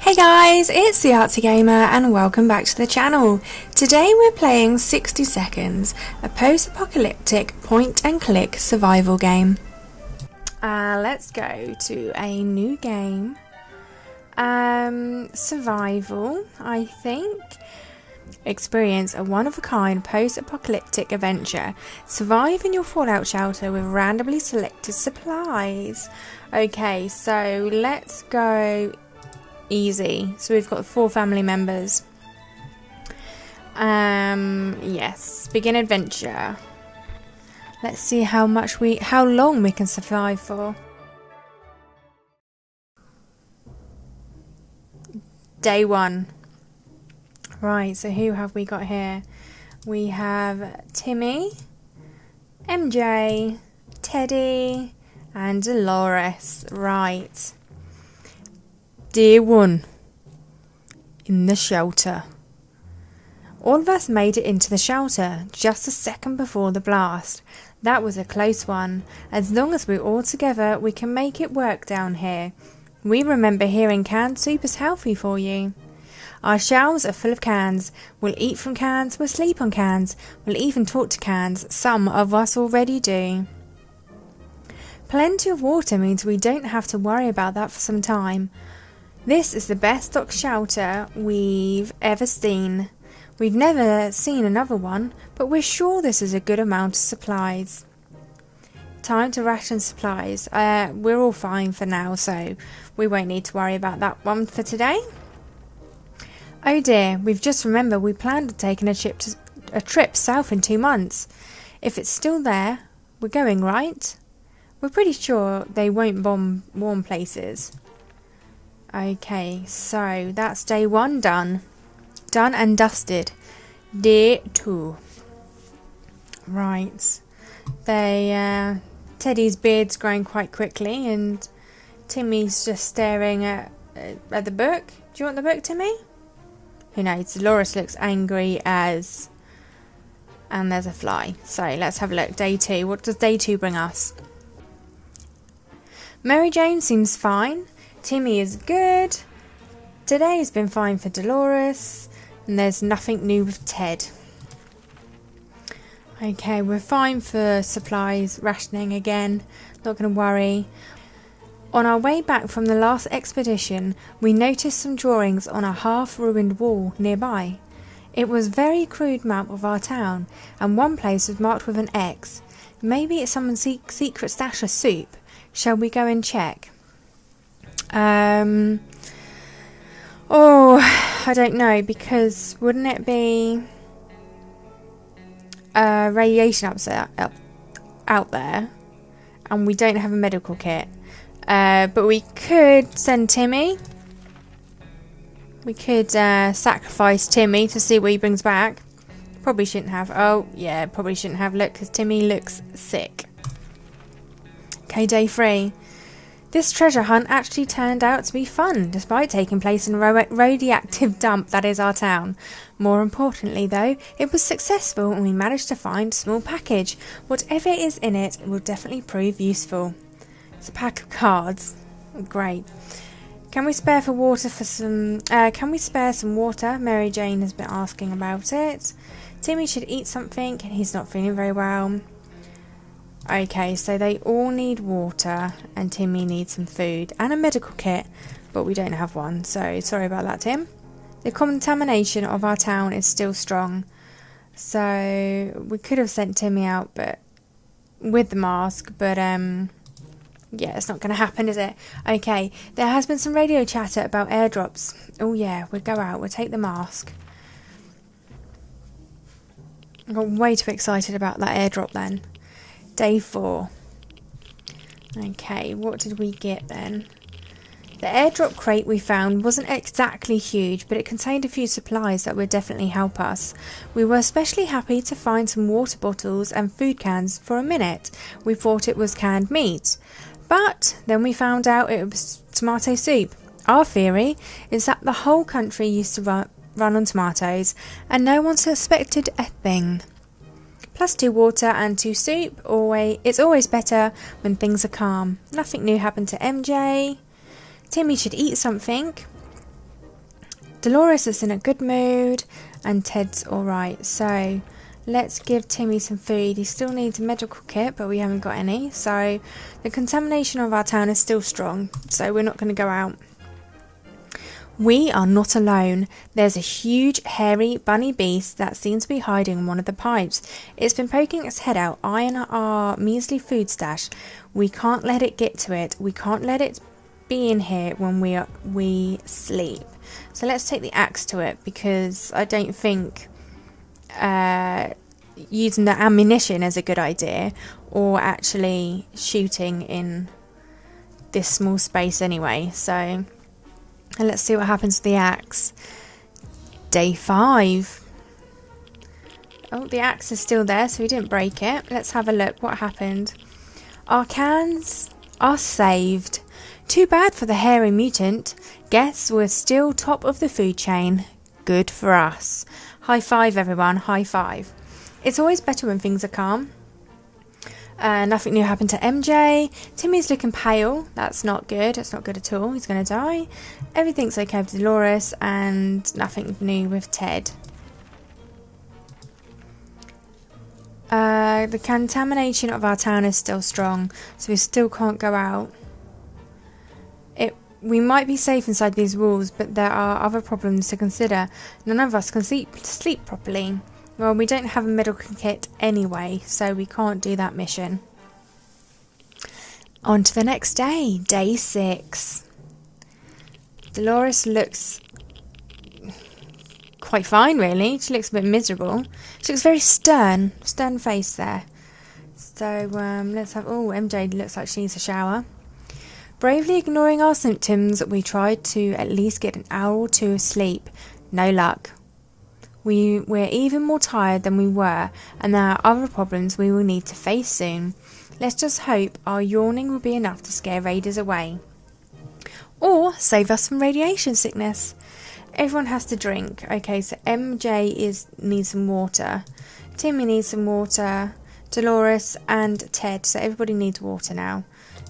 Hey guys, it's the ArtzieGamer and welcome back to the channel. Today we're playing 60 Seconds, a post-apocalyptic point-and-click survival game. Let's go to a new game. Survival, I think. Experience a one-of-a-kind post-apocalyptic adventure. Survive in your fallout shelter with randomly selected supplies. Okay, so let's go easy. So we've got 4 family members. Yes, begin adventure. Let's see how long we can survive for. Day 1. Right, so who have we got here? We have Timmy, MJ, Teddy, and Dolores. Right. Day 1. In the shelter. All of us made it into the shelter just a second before the blast. That was a close one. As long as we're all together, we can make it work down here. We remember hearing canned soup is healthy for you. Our shelves are full of cans. We'll eat from cans, we'll sleep on cans, we'll even talk to cans. Some of us already do. Plenty of water means we don't have to worry about that for some time. This is the best stocked shelter we've ever seen. We've never seen another one, but we're sure this is a good amount of supplies. Time to ration supplies. We're all fine for now, so we won't need to worry about that one for today. Oh dear, we've just remembered we planned on taking a trip south in 2 months. If it's still there, we're going, right? We're pretty sure they won't bomb warm places. Okay, so that's day 1 done. Done and dusted. Day 2. Right. Teddy's beard's growing quite quickly and Timmy's just staring at the book. Do you want the book, Timmy? Who knows? Dolores looks angry as... And there's a fly. So let's have a look. Day 2. What does day 2 bring us? Mary Jane seems fine. Timmy is good. Today has been fine for Dolores. And there's nothing new with Ted. Okay, we're fine for supplies, rationing again. Not going to worry. On our way back from the last expedition, we noticed some drawings on a half-ruined wall nearby. It was a very crude map of our town, and one place was marked with an X. Maybe it's someone's secret stash of soup. Shall we go and check? I don't know, because wouldn't it be radiation out there, and we don't have a medical kit. But we could send Timmy. We could sacrifice Timmy to see what he brings back. Probably shouldn't have. Oh, yeah, probably shouldn't have. Look, because Timmy looks sick. Okay, day 3. This treasure hunt actually turned out to be fun, despite taking place in a radioactive dump that is our town. More importantly, though, it was successful and we managed to find a small package. Whatever is in it will definitely prove useful. It's a pack of cards. Great. Can we spare some water? Mary Jane has been asking about it. Timmy should eat something. He's not feeling very well. Okay, so they all need water and Timmy needs some food and a medical kit, but we don't have one, so sorry about that, Tim. The contamination of our town is still strong, so we could have sent Timmy out but with the mask, but yeah, it's not going to happen, is it? Okay, there has been some radio chatter about airdrops. Oh yeah, we'll go out, we'll take the mask. I got way too excited about that airdrop then. Day 4. Okay, what did we get then? The airdrop crate we found wasn't exactly huge, but it contained a few supplies that would definitely help us. We were especially happy to find some water bottles and food cans. For a minute, we thought it was canned meat. But then we found out it was tomato soup. Our theory is that the whole country used to run on tomatoes, and no one suspected a thing. Plus 2 water and 2 soup. It's always better when things are calm. Nothing new happened to MJ. Timmy should eat something. Dolores is in a good mood and Ted's alright. So let's give Timmy some food. He still needs a medical kit, but we haven't got any. So the contamination of our town is still strong, so we're not going to go out. We are not alone. There's a huge, hairy, bunny beast that seems to be hiding in one of the pipes. It's been poking its head out, eyeing our measly food stash. We can't let it get to it. We can't let it be in here when we sleep. So let's take the axe to it, because I don't think using the ammunition is a good idea, or actually shooting in this small space anyway. So and let's see what happens with the axe. Day 5. Oh, the axe is still there, so we didn't break it. Let's have a look what happened. Our cans are saved. Too bad for the hairy mutant. Guess we're still top of the food chain. Good for us. High five, everyone. High five. It's always better when things are calm. Nothing new happened to MJ. Timmy's looking pale. That's not good. That's not good at all. He's going to die. Everything's okay with Dolores, and nothing new with Ted. The contamination of our town is still strong, so we still can't go out. We might be safe inside these walls, but there are other problems to consider. None of us can sleep properly. Well, we don't have a medical kit anyway, so we can't do that mission. On to the next day, day 6. Dolores looks quite fine, really. She looks a bit miserable. She looks very stern face there. So let's have... Oh, MJ looks like she needs a shower. Bravely ignoring our symptoms, we tried to at least get an hour or 2 of sleep. No luck. We're even more tired than we were, and there are other problems we will need to face soon. Let's just hope our yawning will be enough to scare raiders away. Or save us from radiation sickness. Everyone has to drink. Okay, so MJ needs some water. Timmy needs some water. Dolores and Ted. So everybody needs water now.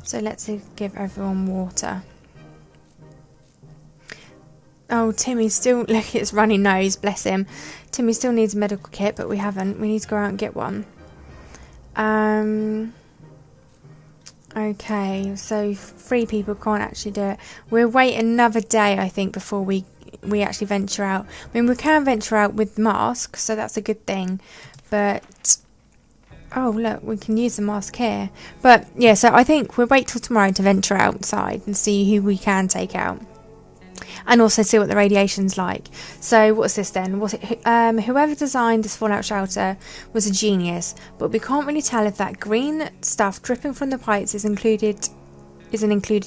So let's give everyone water. Oh, Timmy still... Look at his runny nose, bless him. Timmy still needs a medical kit, but we haven't. We need to go out and get one. Okay, so 3 people can't actually do it. We'll wait another day, I think, before we actually venture out. I mean, we can venture out with masks, so that's a good thing. But... Oh, look, we can use the mask here. But, yeah, so I think we'll wait till tomorrow to venture outside and see who we can take out. And also see what the radiation's like. So what's this then? Whoever designed this fallout shelter was a genius, but we can't really tell if that green stuff dripping from the pipes is an included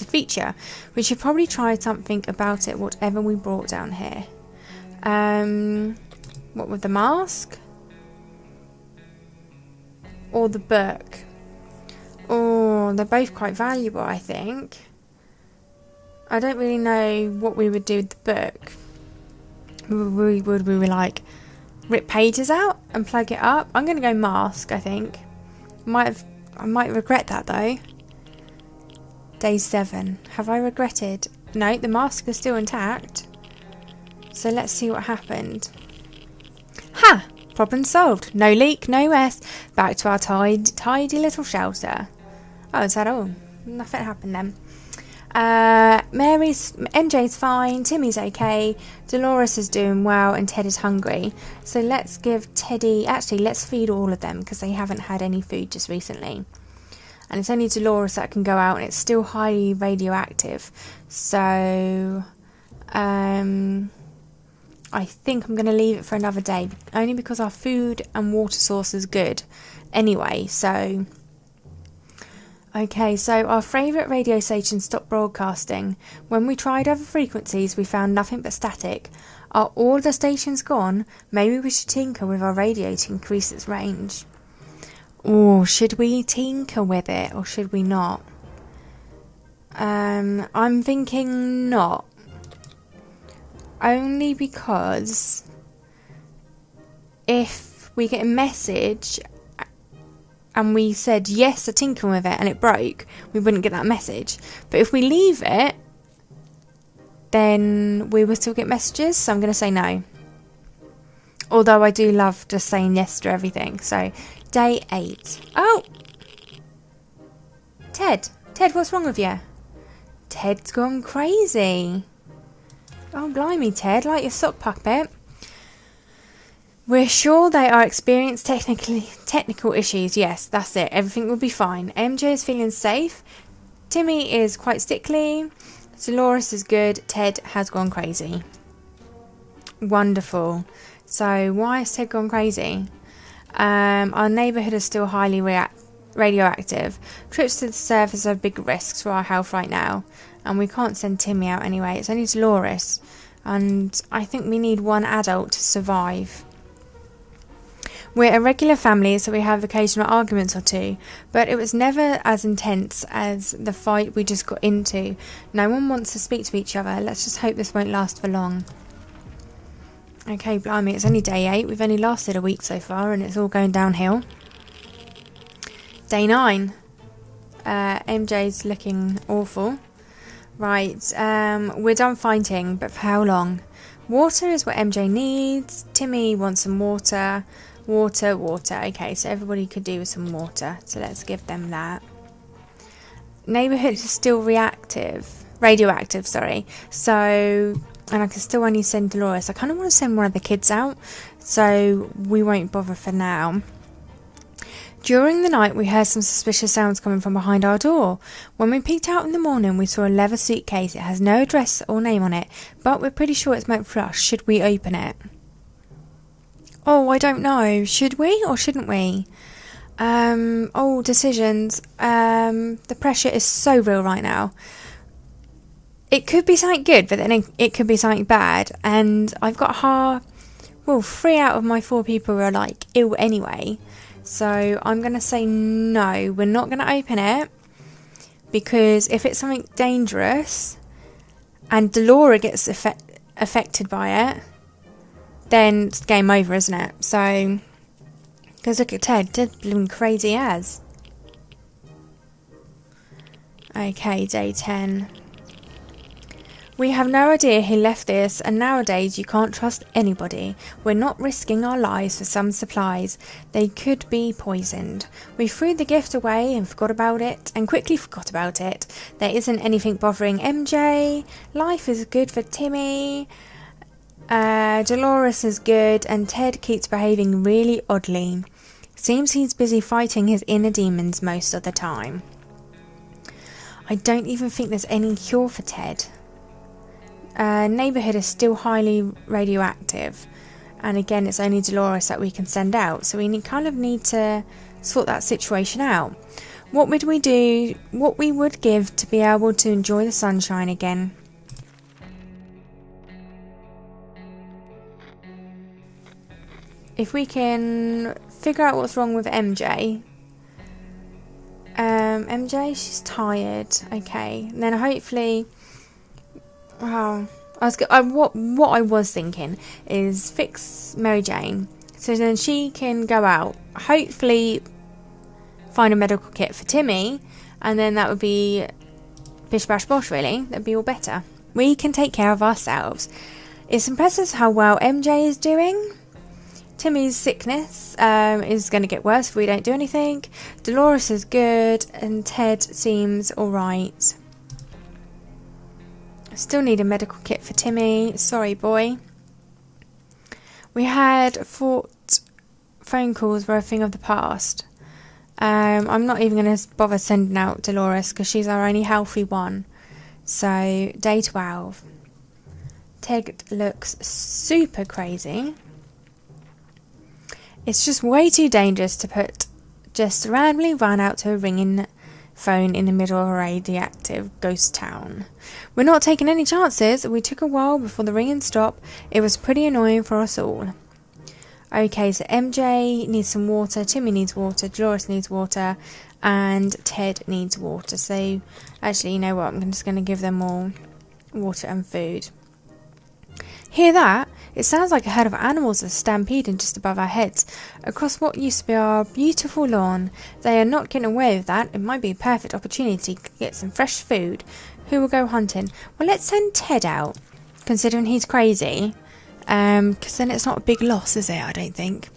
feature. We should probably try something about it, whatever we brought down here. What with the mask? Or the book? Oh, they're both quite valuable, I think. I don't really know what we would do with the book. Would we like rip pages out and plug it up? I'm going to go mask, I think. I might regret that though. Day 7. Have I regretted? No, the mask is still intact. So let's see what happened. Ha! Problem solved. No leak, no mess. Back to our tidy little shelter. Oh, is that all? Nothing happened then. MJ's fine, Timmy's okay, Dolores is doing well, and Ted is hungry. So let's give Teddy... Actually, let's feed all of them, because they haven't had any food just recently. And it's only Dolores that can go out, and it's still highly radioactive. So... I think I'm going to leave it for another day, only because our food and water source is good anyway, so... Okay, so our favourite radio station stopped broadcasting. When we tried other frequencies, we found nothing but static. Are all the stations gone? Maybe we should tinker with our radio to increase its range. Or should we tinker with it, or should we not? I'm thinking not. Only because if we get a message and we said yes to tinkering with it and it broke, we wouldn't get that message. But if we leave it, then we will still get messages. So I'm going to say no. Although I do love just saying yes to everything. So day 8. Oh! Ted, what's wrong with you? Ted's gone crazy. Oh, blimey, Ted, like your sock puppet. We're sure they are experiencing technical issues. Yes, that's it. Everything will be fine. MJ is feeling safe. Timmy is quite sickly. Dolores is good. Ted has gone crazy. Wonderful. So, why has Ted gone crazy? Our neighbourhood is still highly radioactive. Trips to the surface are big risks for our health right now. And we can't send Timmy out anyway. It's only Dolores. And I think we need one adult to survive. We're a regular family, so we have occasional arguments or two, but it was never as intense as the fight we just got into. No one wants to speak to each other. Let's just hope this won't last for long. Okay, blimey, it's only day 8. We've only lasted a week so far, and it's all going downhill. Day 9. MJ's looking awful. Right, we're done fighting, but for how long? Water is what MJ needs. Timmy wants some water. Water. Okay, so everybody could do with some water. So let's give them that. Neighbourhood is still radioactive, sorry. So, and I can still only send Dolores. I kind of want to send one of the kids out. So we won't bother for now. During the night, we heard some suspicious sounds coming from behind our door. When we peeked out in the morning, we saw a leather suitcase. It has no address or name on it, but we're pretty sure it's meant for us. Should we open it? Oh, I don't know. Should we or shouldn't we? Decisions. The pressure is so real right now. It could be something good, but then it could be something bad. And I've got 3 out of my 4 people are like ill anyway. So I'm going to say no. We're not going to open it. Because if it's something dangerous and Delora gets affected by it, then it's game over, isn't it? So, because look at Ted. Ted's blooming crazy as. Okay, day 10. We have no idea who left this, and nowadays you can't trust anybody. We're not risking our lives for some supplies. They could be poisoned. We threw the gift away and quickly forgot about it. There isn't anything bothering MJ. Life is good for Timmy. Dolores is good, and Ted keeps behaving really oddly. Seems he's busy fighting his inner demons most of the time. I don't even think there's any cure for Ted. Neighbourhood is still highly radioactive, and again it's only Dolores that we can send out, so we need to sort that situation out. What would we do? What we would give to be able to enjoy the sunshine again? If we can figure out what's wrong with MJ. MJ, she's tired. Okay, and then hopefully. Wow. What I was thinking is fix Mary Jane, so then she can go out, hopefully find a medical kit for Timmy, and then that would be bish bash bosh really. That'd be all better. We can take care of ourselves. It's impressive how well MJ is doing. Timmy's sickness is going to get worse if we don't do anything. Dolores is good, and Ted seems alright. Still need a medical kit for Timmy. Sorry, boy. We had 4 phone calls were a thing of the past. I'm not even going to bother sending out Dolores because she's our only healthy one. So, day 12. Ted looks super crazy. It's just way too dangerous to just randomly run out to a ringing phone in the middle of a radioactive ghost town. We're not taking any chances. We took a while before the ringing stopped. It was pretty annoying for us all. Okay, so MJ needs some water, Timmy needs water, Dolores needs water, and Ted needs water. So, actually, you know what? I'm just going to give them all water and food. Hear that? It sounds like a herd of animals are stampeding just above our heads, across what used to be our beautiful lawn. They are not getting away with that. It might be a perfect opportunity to get some fresh food. Who will go hunting? Well, let's send Ted out, considering he's crazy. Because then it's not a big loss, is it? I don't think.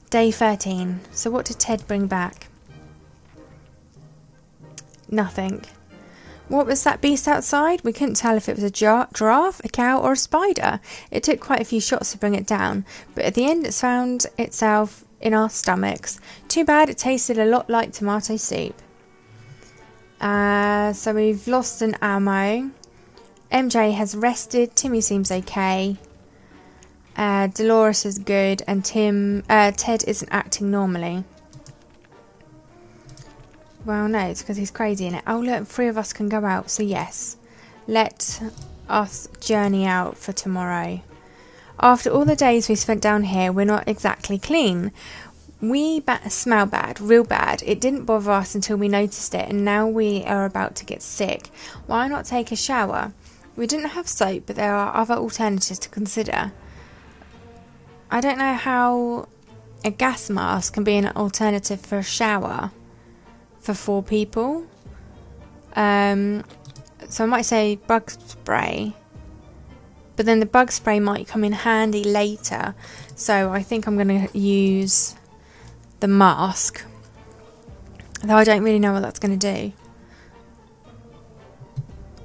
Day 13. So what did Ted bring back? Nothing. What was that beast outside? We couldn't tell if it was a giraffe, a cow or a spider. It took quite a few shots to bring it down, but at the end it found itself in our stomachs. Too bad it tasted a lot like tomato soup. So we've lost an ammo. MJ has rested. Timmy seems okay. Dolores is good, and Ted isn't acting normally. Well, no, it's because he's crazy in it. Oh, look, 3 of us can go out, so yes. Let us journey out for tomorrow. After all the days we spent down here, we're not exactly clean. We smell bad, real bad. It didn't bother us until we noticed it, and now we are about to get sick. Why not take a shower? We didn't have soap, but there are other alternatives to consider. I don't know how a gas mask can be an alternative for a shower for 4 people. So I might say bug spray, but then the bug spray might come in handy later. So I think I'm going to use the mask, though I don't really know what that's going to do.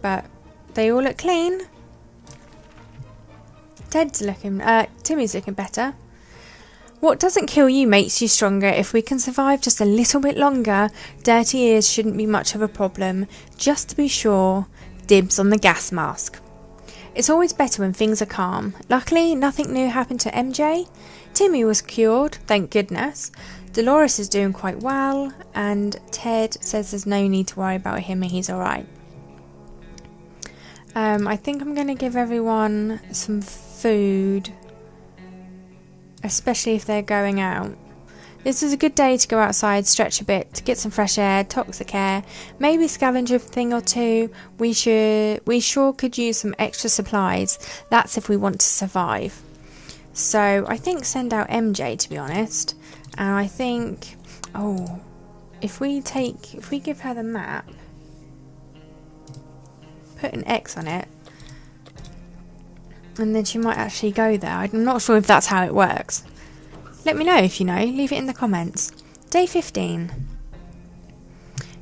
But they all look clean. Timmy's looking better. What doesn't kill you makes you stronger. If we can survive just a little bit longer, dirty ears shouldn't be much of a problem. Just to be sure, dibs on the gas mask. It's always better when things are calm. Luckily, nothing new happened to MJ. Timmy was cured, thank goodness. Dolores is doing quite well, and Ted says there's no need to worry about him and he's alright. I think I'm going to give everyone some food, especially if they're going out. This is a good day to go outside, stretch a bit, to get some fresh air, toxic air, maybe scavenge a thing or two. We sure could use some extra supplies. That's if we want to survive. So I think send out MJ, to be honest. And I think, if we give her the map, put an X on it, and then she might actually go there. I'm not sure if that's how it works. Let me know if you know. Leave it in the comments. Day 15.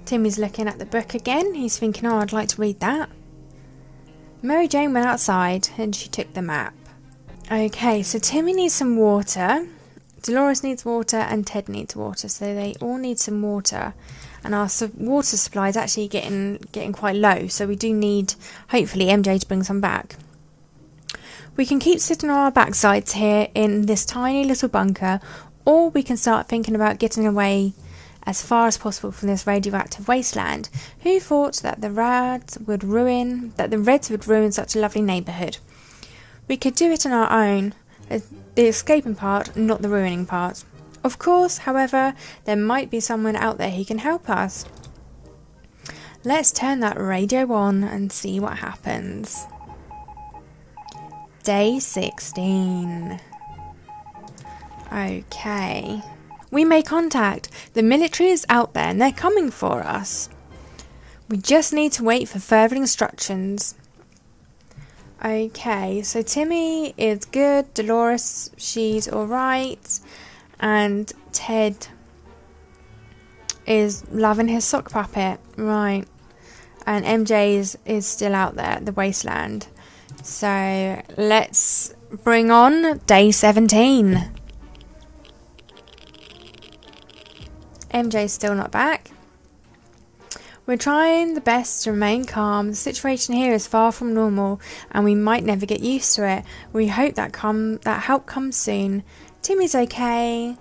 Timmy's looking at the book again. He's thinking, I'd like to read that. Mary Jane went outside and she took the map. Okay, so Timmy needs some water. Dolores needs water and Ted needs water. So they all need some water. And our water supply is actually getting quite low. So we do need, hopefully, MJ to bring some back. We can keep sitting on our backsides here in this tiny little bunker, or we can start thinking about getting away as far as possible from this radioactive wasteland. Who thought that the Reds would ruin such a lovely neighbourhood? We could do it on our own, the escaping part, not the ruining part. Of course, however, there might be someone out there who can help us. Let's turn that radio on and see what happens. Day 16. Okay. We made contact. The military is out there and they're coming for us. We just need to wait for further instructions. Okay, so Timmy is good. Dolores, she's alright. And Ted is loving his sock puppet. Right. And MJ is still out there at the wasteland. So let's bring on day 17. MJ's still not back. We're trying the best to remain calm. The situation here is far from normal and we might never get used to it. We hope that help comes soon. Timmy's okay.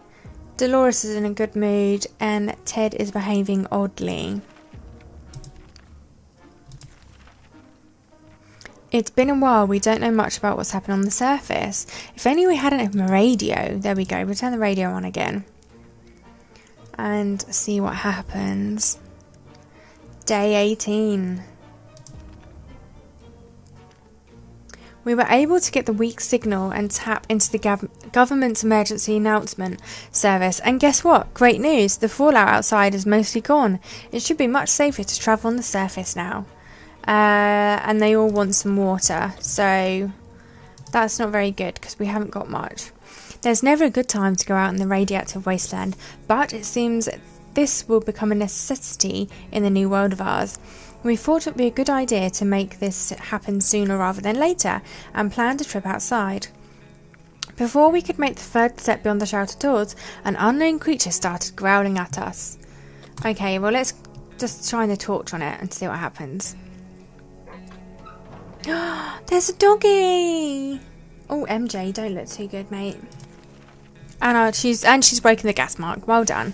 Dolores is in a good mood and Ted is behaving oddly. It's been a while, we don't know much about what's happened on the surface. If only we had a radio. There we go, we'll turn the radio on again. And see what happens. Day 18. We were able to get the weak signal and tap into the government's emergency announcement service, and guess what? Great news, the fallout outside is mostly gone. It should be much safer to travel on the surface now. And they all want some water, so that's not very good because we haven't got much. There's never a good time to go out in the radioactive wasteland, but it seems this will become a necessity in the new world of ours. We thought it would be a good idea to make this happen sooner rather than later, and planned a trip outside. Before we could make the third step beyond the shelter doors, an unknown creature started growling at us. Okay, well, let's just shine the torch on it and see what happens. There's a doggy! Oh, MJ, don't look too good, mate. And she's broken the gas mark. Well done.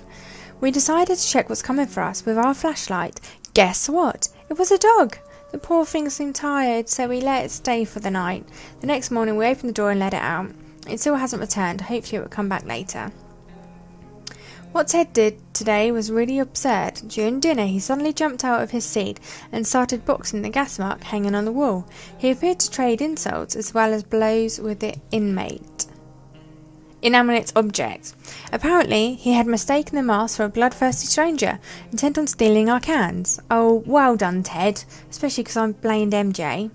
We decided to check what's coming for us with our flashlight. Guess what? It was a dog. The poor thing seemed tired, so we let it stay for the night. The next morning we opened the door and let it out. It still hasn't returned. Hopefully it will come back later. What Ted did today was really absurd. During dinner he suddenly jumped out of his seat and started boxing the gas mark hanging on the wall. He appeared to trade insults as well as blows with the inanimate object. Apparently, he had mistaken the mask for a bloodthirsty stranger, intent on stealing our cans. Oh, well done, Ted. Especially because I blamed MJ.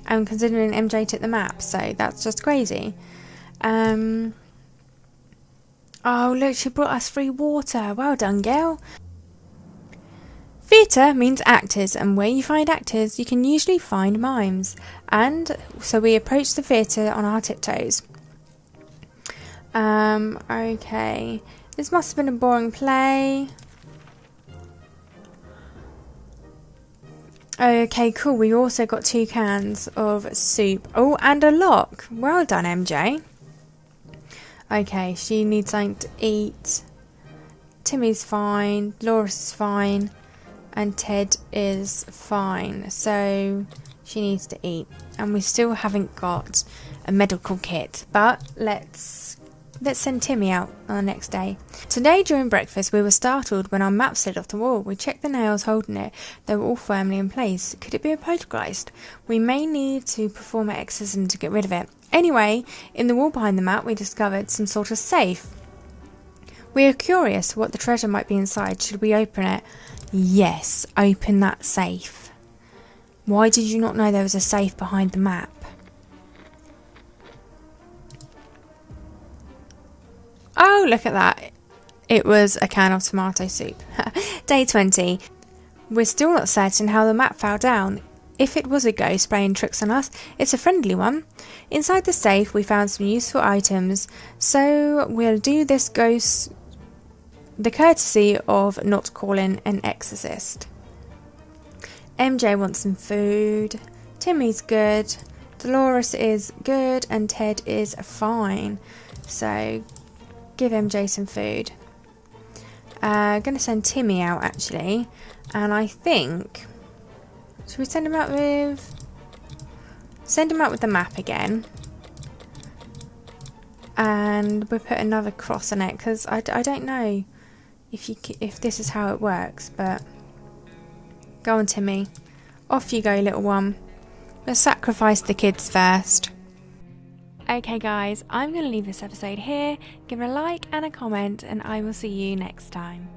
And considering MJ took the map, so that's just crazy. Oh, look, she brought us free water. Well done, girl. Theatre means actors, and where you find actors, you can usually find mimes. And so we approached the theatre on our tiptoes. Okay. This must have been a boring play. Okay, cool. We also got 2 cans of soup. Oh, and a lock. Well done, MJ. Okay, she needs something to eat. Timmy's fine. Loris is fine. And Ted is fine. So she needs to eat. And we still haven't got a medical kit. But let's send Timmy out on the next day. Today during breakfast we were startled when our map slid off the wall. We checked the nails holding it. They were all firmly in place. Could it be a poltergeist? We may need to perform an exorcism to get rid of it. Anyway, in the wall behind the map we discovered some sort of safe. We are curious what the treasure might be inside. Should we open it? Yes, open that safe. Why did you not know there was a safe behind the map? Oh, look at that. It was a can of tomato soup. Day 20. We're still not certain how the map fell down. If it was a ghost playing tricks on us, it's a friendly one. Inside the safe we found some useful items, so we'll do this ghost the courtesy of not calling an exorcist. MJ wants some food. Timmy's good. Dolores is good, and Ted is fine. So give MJ some food. Gonna send Timmy out actually, and I think should we send him out with the map again, and we'll put another cross on it because I don't know if this is how it works, but go on Timmy, off you go little one. Let's sacrifice the kids first. Okay guys, I'm going to leave this episode here. Give it a like and a comment, and I will see you next time.